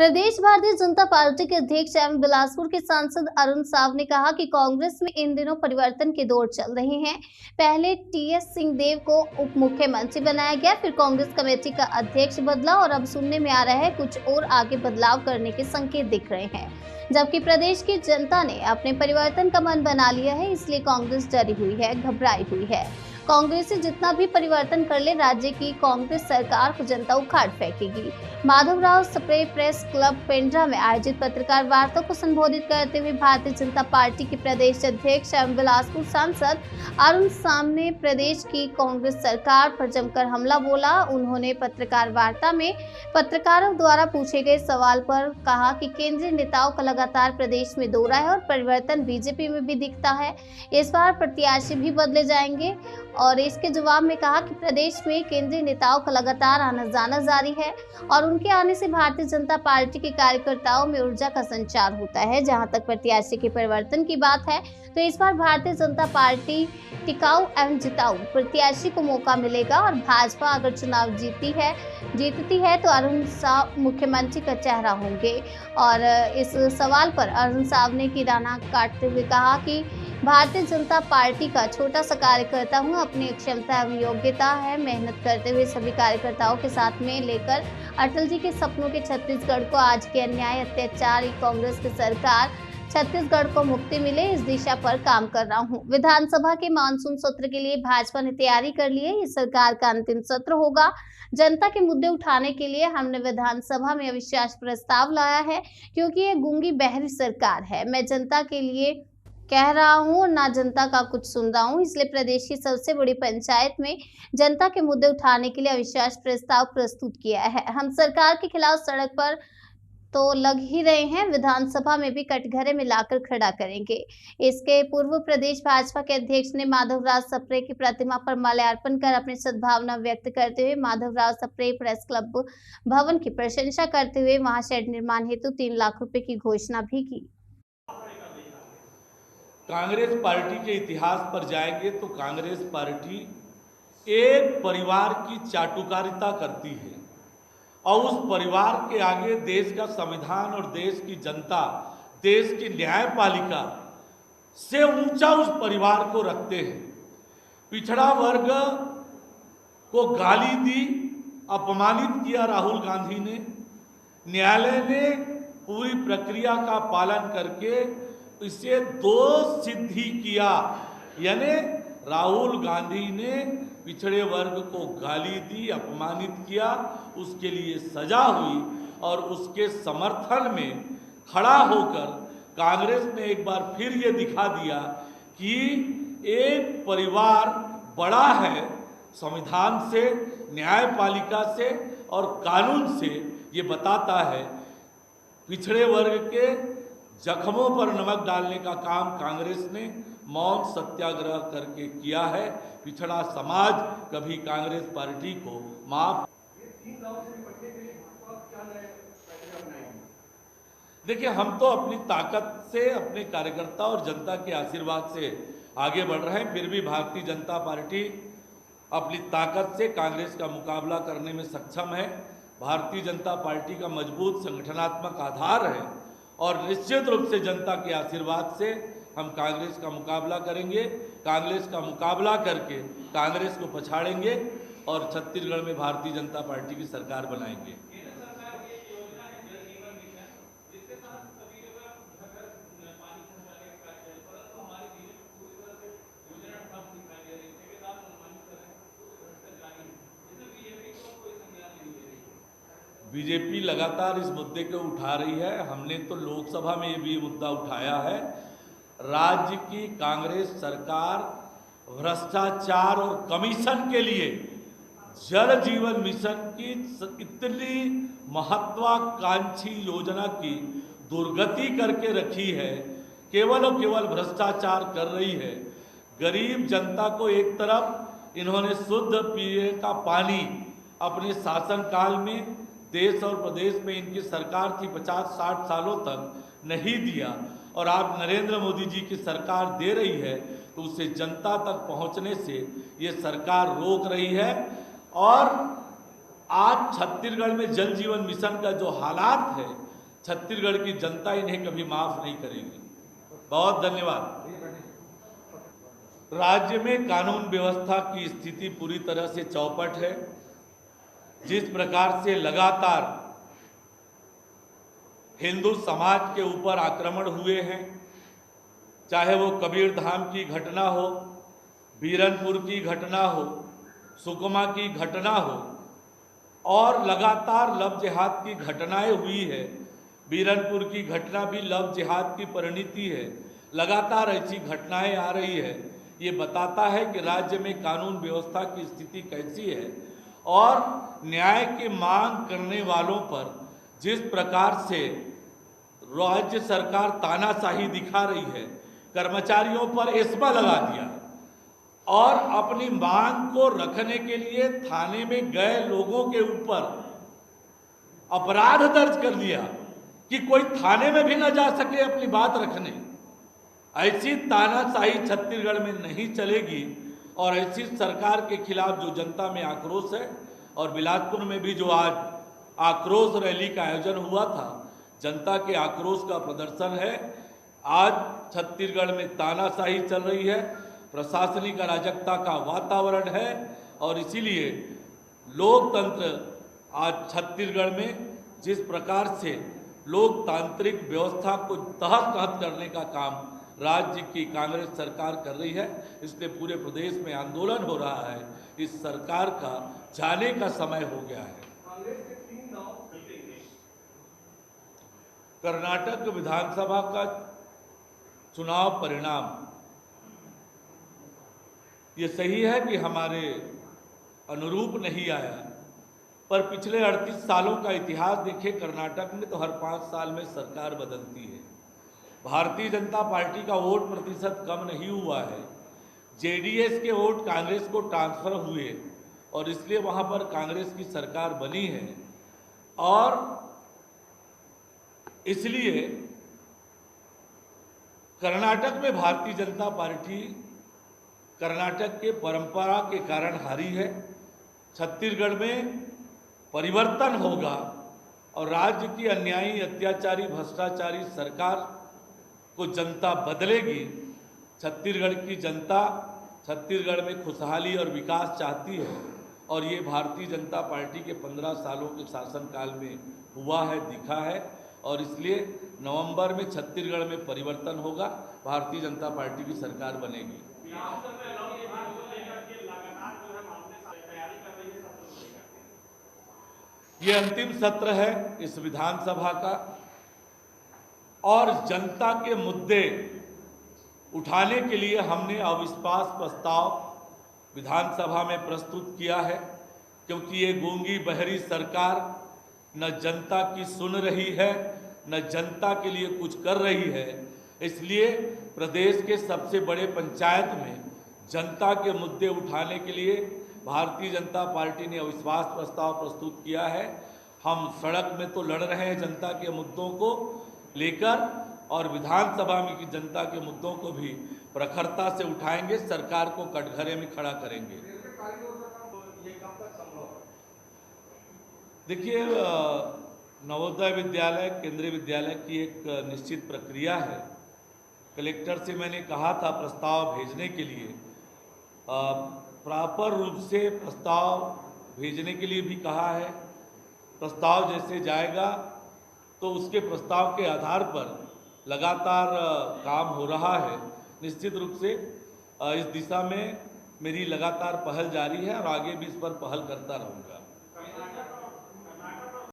प्रदेश Bharatiya Janata party के अध्यक्ष एवं बिलासपुर के सांसद अरुण साव ने कहा कि कांग्रेस में इन दिनों परिवर्तन के दौर चल रहे हैं। पहले टीएस सिंहदेव को उप मुख्यमंत्री बनाया गया, फिर कांग्रेस कमेटी का अध्यक्ष बदला और अब सुनने में आ रहा है कुछ और आगे बदलाव करने के संकेत दिख रहे हैं। जबकि प्रदेश की जनता ने अपने परिवर्तन का मन बना लिया है, इसलिए कांग्रेस डरी हुई है, घबराई हुई है। कांग्रेस से जितना भी परिवर्तन कर ले, राज्य की कांग्रेस सरकार को जनता उखाड़ फेंकेगी। माधवराव सप्रे प्रेस क्लब पेंड्रा में आयोजित पत्रकार वार्ता को संबोधित करते हुए भारतीय जनता पार्टी के प्रदेश अध्यक्ष एवं बिलासपुर सांसद अरुण साव ने प्रदेश की कांग्रेस सरकार पर जमकर हमला बोला। उन्होंने पत्रकार वार्ता में पत्रकारों द्वारा पूछे गए सवाल पर कहा कि केंद्रीय नेताओं का लगातार प्रदेश में दौरा है और परिवर्तन बीजेपी में भी दिखता है। इस बार प्रत्याशी भी बदले जाएंगे और इसके जवाब में कहा कि प्रदेश में केंद्रीय नेताओं का लगातार आना जाना जारी है और उनके आने से भारतीय जनता पार्टी के कार्यकर्ताओं में ऊर्जा का संचार होता है। जहां तक प्रत्याशी के परिवर्तन की बात है तो इस बार भारतीय जनता पार्टी टिकाऊ एवं जिताऊ प्रत्याशी को मौका मिलेगा और भाजपा अगर चुनाव जीतती है तो अरुण साव मुख्यमंत्री का चेहरा होंगे। और इस सवाल पर अरुण साव ने किराना काटते हुए कहा कि भारतीय जनता पार्टी का छोटा सा कार्यकर्ता हूं, अपनी क्षमता एवं योग्यता है, मेहनत करते हुए सभी कार्यकर्ताओं के साथ में लेकर अटल जी के सपनों के छत्तीसगढ़ को आज के अन्याय अत्याचार कांग्रेस की सरकार छत्तीसगढ़ को मुक्ति मिले, इस दिशा पर काम कर रहा हूं। विधानसभा के मानसून सत्र के लिए भाजपा ने तैयारी कर ली है। ये सरकार का अंतिम सत्र होगा। जनता के मुद्दे उठाने के लिए हमने विधानसभा में अविश्वास प्रस्ताव लाया है, क्योंकि ये गूंगी बहरी सरकार है। मैं जनता के लिए कह रहा हूं, ना जनता का कुछ सुन रहा हूं। इसलिए प्रदेश की सबसे बड़ी पंचायत में जनता के मुद्दे उठाने के लिए अविश्वास प्रस्ताव प्रस्तुत किया है। हम सरकार के खिलाफ सड़क पर तो लग ही रहे हैं, विधानसभा में भी कटघरे में लाकर खड़ा करेंगे। इसके पूर्व प्रदेश भाजपा के अध्यक्ष ने माधवराव सप्रे की प्रतिमा पर माल्यार्पण कर अपनी सद्भावना व्यक्त करते हुए माधवराव सप्रे प्रेस क्लब भवन की प्रशंसा करते हुए वहां शेड निर्माण हेतु 3 लाख रुपए की घोषणा भी की। कांग्रेस पार्टी के इतिहास पर जाएंगे तो कांग्रेस पार्टी एक परिवार की चाटुकारिता करती है और उस परिवार के आगे देश का संविधान और देश की जनता, देश की न्यायपालिका से ऊंचा उस परिवार को रखते हैं। पिछड़ा वर्ग को गाली दी, अपमानित किया राहुल गांधी ने। न्यायालय ने पूरी प्रक्रिया का पालन करके इसे दोष सिद्धि किया, यानी राहुल गांधी ने पिछड़े वर्ग को गाली दी, अपमानित किया, उसके लिए सजा हुई और उसके समर्थन में खड़ा होकर कांग्रेस ने एक बार फिर ये दिखा दिया कि एक परिवार बड़ा है, संविधान से, न्यायपालिका से और कानून से। ये बताता है पिछड़े वर्ग के जख्मों पर नमक डालने का काम कांग्रेस ने मौन सत्याग्रह करके किया है। पिछड़ा समाज कभी कांग्रेस पार्टी को माफ। देखिए, हम तो अपनी ताकत से, अपने कार्यकर्ता और जनता के आशीर्वाद से आगे बढ़ रहे हैं। फिर भी भारतीय जनता पार्टी अपनी ताकत से कांग्रेस का मुकाबला करने में सक्षम है। भारतीय जनता पार्टी का मजबूत संगठनात्मक आधार है और निश्चित रूप से जनता के आशीर्वाद से हम कांग्रेस का मुकाबला करेंगे। कांग्रेस का मुकाबला करके कांग्रेस को पछाड़ेंगे और छत्तीसगढ़ में भारतीय जनता पार्टी की सरकार बनाएंगे। बीजेपी लगातार इस मुद्दे को उठा रही है। हमने तो लोकसभा में ये भी मुद्दा उठाया है। राज्य की कांग्रेस सरकार भ्रष्टाचार और कमीशन के लिए जल जीवन मिशन की इतनी महत्वाकांक्षी योजना की दुर्गति करके रखी है। केवल और केवल भ्रष्टाचार कर रही है। गरीब जनता को एक तरफ इन्होंने शुद्ध पीने का पानी अपने शासनकाल में देश और प्रदेश में इनकी सरकार थी 50-60 सालों तक नहीं दिया और आप नरेंद्र मोदी जी की सरकार दे रही है तो उसे जनता तक पहुंचने से ये सरकार रोक रही है। और आज छत्तीसगढ़ में जल जीवन मिशन का जो हालात है, छत्तीसगढ़ की जनता इन्हें कभी माफ नहीं करेगी। बहुत धन्यवाद। राज्य में कानून व्यवस्था की स्थिति पूरी तरह से चौपट है। जिस प्रकार से लगातार हिंदू समाज के ऊपर आक्रमण हुए हैं, चाहे वो कबीर धाम की घटना हो, बीरनपुर की घटना हो, सुकमा की घटना हो, और लगातार लव जिहाद की घटनाएं हुई है। बीरनपुर की घटना भी लव जिहाद की परिणति है। लगातार ऐसी घटनाएं आ रही है। ये बताता है कि राज्य में कानून व्यवस्था की स्थिति कैसी है और न्याय की मांग करने वालों पर जिस प्रकार से राज्य सरकार तानाशाही दिखा रही है, कर्मचारियों पर एस्मा लगा दिया और अपनी मांग को रखने के लिए थाने में गए लोगों के ऊपर अपराध दर्ज कर दिया कि कोई थाने में भी न जा सके अपनी बात रखने। ऐसी तानाशाही छत्तीसगढ़ में नहीं चलेगी और ऐसी सरकार के खिलाफ जो जनता में आक्रोश है, और बिलासपुर में भी जो आज आक्रोश रैली का आयोजन हुआ था, जनता के आक्रोश का प्रदर्शन है। आज छत्तीसगढ़ में तानाशाही चल रही है, प्रशासनिक अराजकता का वातावरण है और इसीलिए लोकतंत्र आज छत्तीसगढ़ में जिस प्रकार से लोकतांत्रिक व्यवस्था को तहस नहस करने का काम राज्य की कांग्रेस सरकार कर रही है, इसलिए पूरे प्रदेश में आंदोलन हो रहा है। इस सरकार का जाने का समय हो गया है। कर्नाटक विधानसभा का चुनाव परिणाम ये सही है कि हमारे अनुरूप नहीं आया, पर पिछले 38 सालों का इतिहास देखें कर्नाटक में तो हर 5 साल में सरकार बदलती है। भारतीय जनता पार्टी का वोट प्रतिशत कम नहीं हुआ है। जेडीएस के वोट कांग्रेस को ट्रांसफर हुए और इसलिए वहां पर कांग्रेस की सरकार बनी है और इसलिए कर्नाटक में भारतीय जनता पार्टी कर्नाटक के परंपरा के कारण हारी है। छत्तीसगढ़ में परिवर्तन होगा और राज्य की अन्यायी, अत्याचारी, भ्रष्टाचारी सरकार को जनता बदलेगी। छत्तीसगढ़ की जनता छत्तीसगढ़ में खुशहाली और विकास चाहती है और ये भारतीय जनता पार्टी के 15 सालों के शासनकाल में हुआ है, दिखा है और इसलिए नवंबर में छत्तीसगढ़ में परिवर्तन होगा, भारतीय जनता पार्टी की सरकार बनेगी। ये अंतिम सत्र है इस विधानसभा का और जनता के मुद्दे उठाने के लिए हमने अविश्वास प्रस्ताव विधानसभा में प्रस्तुत किया है, क्योंकि ये गूंगी बहरी सरकार न जनता की सुन रही है, न जनता के लिए कुछ कर रही है। इसलिए प्रदेश के सबसे बड़े पंचायत में जनता के मुद्दे उठाने के लिए भारतीय जनता पार्टी ने अविश्वास प्रस्ताव प्रस्तुत किया है। हम सड़क में तो लड़ रहे हैं जनता के मुद्दों को लेकर और विधानसभा में की जनता के मुद्दों को भी प्रखरता से उठाएंगे, सरकार को कटघरे में खड़ा करेंगे। देखिए, नवोदय विद्यालय, केंद्रीय विद्यालय की एक निश्चित प्रक्रिया है। कलेक्टर से मैंने कहा था प्रस्ताव भेजने के लिए, प्रॉपर रूप से प्रस्ताव भेजने के लिए भी कहा है। प्रस्ताव जैसे जाएगा तो उसके प्रस्ताव के आधार पर लगातार काम हो रहा है। निश्चित रूप से इस दिशा में मेरी लगातार पहल जारी है और आगे भी इस पर पहल करता रहूँगा।